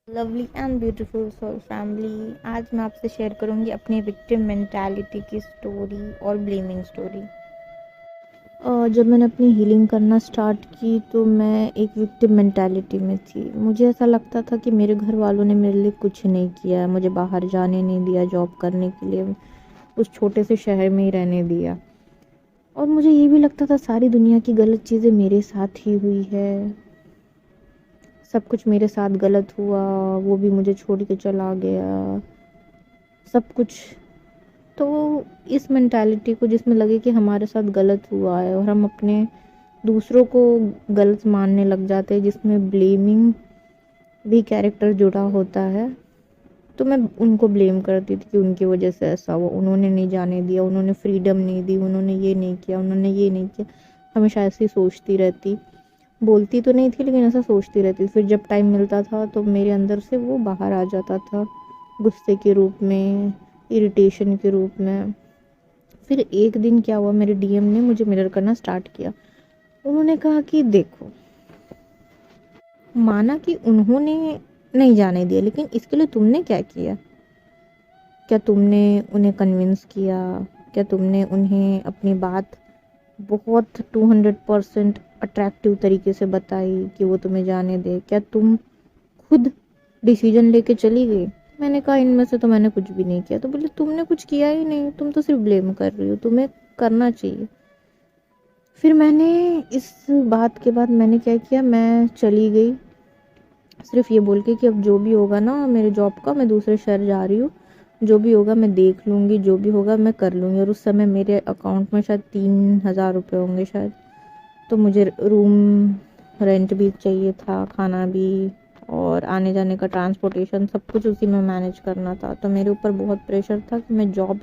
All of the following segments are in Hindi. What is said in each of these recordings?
Lovely and beautiful soul family, आज मैं आपसे शेयर करूंगी अपनी विक्टिम मेंटालिटी की स्टोरी और ब्लेमिंग स्टोरी। जब मैंने अपनी हीलिंग करना स्टार्ट की तो मैं एक विक्टिम मेंटालिटी में थी। मुझे ऐसा लगता था कि मेरे घर वालों ने मेरे लिए कुछ नहीं किया, मुझे बाहर जाने नहीं दिया, जॉब करने के लिए उस छोटे से शहर में ही रहने दिया। और मुझे ये भी लगता था सारी दुनिया की गलत चीज़ें मेरे साथ ही हुई है, सब कुछ मेरे साथ गलत हुआ, वो भी मुझे छोड़ के चला गया, सब कुछ। तो इस मेंटालिटी को, जिसमें लगे कि हमारे साथ गलत हुआ है और हम अपने दूसरों को गलत मानने लग जाते हैं, जिसमें ब्लेमिंग भी कैरेक्टर जुड़ा होता है, तो मैं उनको ब्लेम करती थी कि उनकी वजह से ऐसा हुआ, उन्होंने नहीं जाने दिया, उन्होंने फ्रीडम नहीं दी, उन्होंने ये नहीं किया, उन्होंने ये नहीं किया। हमेशा ऐसे ही सोचती रहती, बोलती तो नहीं थी लेकिन ऐसा सोचती रहती। फिर जब टाइम मिलता था तो मेरे अंदर से वो बाहर आ जाता था, गुस्से के रूप में, इरिटेशन के रूप में। फिर एक दिन क्या हुआ, मेरे डीएम ने मुझे मिरर करना स्टार्ट किया। उन्होंने कहा कि देखो, माना कि उन्होंने नहीं जाने दिया, लेकिन इसके लिए तुमने क्या किया? क्या तुमने उन्हें कन्विंस किया? क्या तुमने उन्हें अपनी बात बहुत 200% अट्रैक्टिव तरीके से बताई कि वो तुम्हें जाने दे? क्या तुम खुद डिसीजन लेके चली गई? मैंने कहा इनमें से तो मैंने कुछ भी नहीं किया। तो बोले तुमने कुछ किया ही नहीं, तुम तो सिर्फ ब्लेम कर रही हो, तुम्हें करना चाहिए। फिर मैंने इस बात के बाद मैंने क्या किया, मैं चली गई सिर्फ ये बोल के कि अब जो भी होगा ना मेरे जॉब का, मैं दूसरे शहर जा रही हूँ, जो भी होगा मैं देख लूँगी, जो भी होगा मैं कर लूँगी। और उस समय मेरे अकाउंट में शायद 3,000 रुपये होंगे शायद। तो मुझे रूम रेंट भी चाहिए था, खाना भी, और आने जाने का ट्रांसपोर्टेशन, सब कुछ उसी में मैनेज करना था। तो मेरे ऊपर बहुत प्रेशर था कि मैं जॉब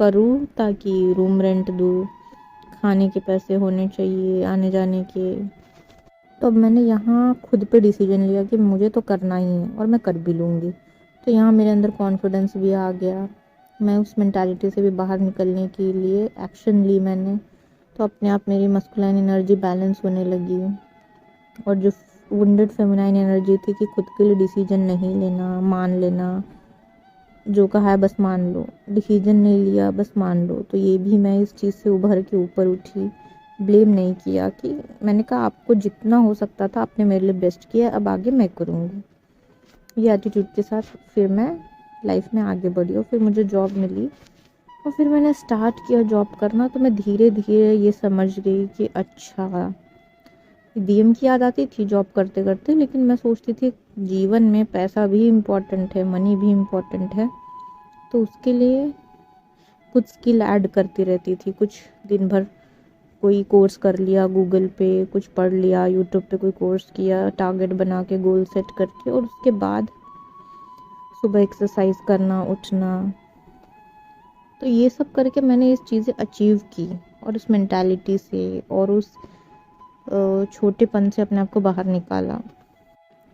करूँ ताकि रूम रेंट दूँ, खाने के पैसे होने चाहिए, आने जाने के। तो अब मैंने यहाँ खुद पे डिसीजन लिया कि मुझे तो करना ही है और मैं कर भी लूँगी। तो यहाँ मेरे अंदर कॉन्फिडेंस भी आ गया। मैं उस मेंटालिटी से भी बाहर निकलने के लिए एक्शन ली मैंने। तो अपने आप मेरी मस्कुलाइन एनर्जी बैलेंस होने लगी, और जो वुंडेड फेमिनाइन एनर्जी थी कि खुद के लिए डिसीजन नहीं लेना, मान लेना, जो कहा है बस मान लो, डिसीजन नहीं लिया बस मान लो, तो ये भी मैं इस चीज़ से उभर के ऊपर उठी। ब्लेम नहीं किया, कि मैंने कहा आपको जितना हो सकता था आपने मेरे लिए बेस्ट किया, अब आगे मैं करूँगी। ये एटीट्यूड के साथ फिर मैं लाइफ में आगे बढ़ी और फिर मुझे जॉब मिली। और फिर मैंने स्टार्ट किया जॉब करना। तो मैं धीरे धीरे ये समझ गई कि अच्छा, डीएम की याद आती थी जॉब करते करते, लेकिन मैं सोचती थी जीवन में पैसा भी इम्पोर्टेंट है, मनी भी इम्पोर्टेंट है। तो उसके लिए कुछ स्किल ऐड करती रहती थी। कुछ दिन भर कोई कोर्स कर लिया गूगल पे, कुछ पढ़ लिया यूट्यूब पे, कोई कोर्स किया, टारगेट बना के, गोल सेट करके, और उसके बाद सुबह एक्सरसाइज करना, उठना। तो ये सब करके मैंने इस चीज़ें अचीव की, और उस मेंटालिटी से और उस छोटेपन से अपने आप को बाहर निकाला।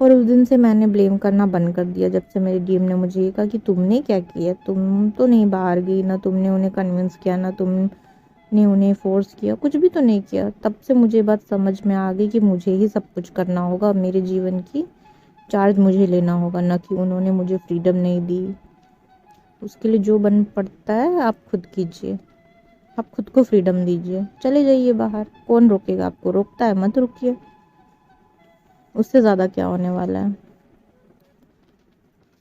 और उस दिन से मैंने ब्लेम करना बंद कर दिया, जब से मेरे डीएम ने मुझे ये कहा कि तुमने क्या किया, तुम तो नहीं बाहर गई, ना तुमने उन्हें कन्विंस किया, ना तुमने उन्हें फोर्स किया, कुछ भी तो नहीं किया। तब से मुझे बात समझ में आ गई कि मुझे ही सब कुछ करना होगा, मेरे जीवन की चार्ज मुझे लेना होगा, ना कि उन्होंने मुझे फ्रीडम नहीं दी। उसके लिए जो बन पड़ता है आप खुद कीजिए, आप खुद को फ्रीडम दीजिए, चले जाइए बाहर, कौन रोकेगा आपको? रोकता है, मत रुकिए, उससे ज़्यादा क्या होने वाला है।